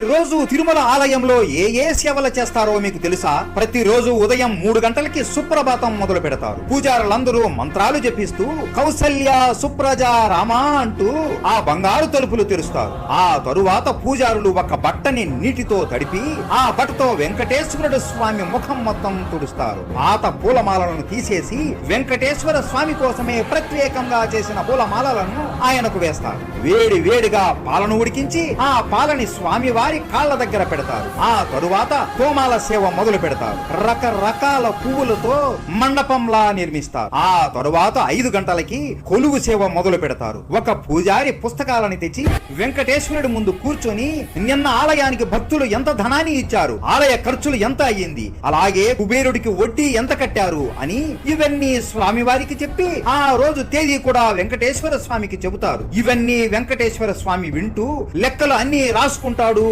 రోజు తిరుమల ఆలయంలో ఏ సేవలు చేస్తారో మీకు తెలుసా? ప్రతిరోజు ఉదయం 3 గంటలకి సుప్రభాతం మొదలు పెడతారు. పూజారులందరూ మంత్రాలు జపిస్తూ కౌసల్య సుప్రజ రామా అంటూ ఆ బంగారు తలుపులు తెరుస్తారు. ఆ తరువాత పూజారులు ఒక బట్టని నీటితో తడిపి ఆ బట్టతో వెంకటేశ్వరుడు స్వామి ముఖం మొత్తం తుడుస్తారు. పాత పూలమాలను తీసేసి వెంకటేశ్వర స్వామి కోసమే ప్రత్యేకంగా చేసిన పూలమాలను ఆయనకు వేస్తారు. వేడిగా పాలను ఉడికించి ఆ పాలని స్వామి వారి కాళ్ళ దగ్గర పెడతారు. ఆ తరువాత హోమాల సేవ మొదలు పెడతారు. రకరకాల పువ్వులతో మండపంలా నిర్మిస్తారు. ఆ తరువాత 5 గంటలకి కొలువు సేవ మొదలు పెడతారు. ఒక పూజారి పుస్తకాలని తెచ్చి వెంకటేశ్వరుడి ముందు కూర్చొని నిన్న ఆలయానికి భక్తులు ఎంత ధనాన్ని ఇచ్చారు, ఆలయ ఖర్చులు ఎంత అయ్యింది, అలాగే కుబేరుడికి వడ్డీ ఎంత కట్టారు అని ఇవన్నీ స్వామి వారికి చెప్పి ఆ రోజు తేదీ కూడా వెంకటేశ్వర స్వామికి చెబుతారు. ఇవన్నీ వెంకటేశ్వర స్వామి వింటూ లెక్కలు అన్ని రాసుకుంటాడు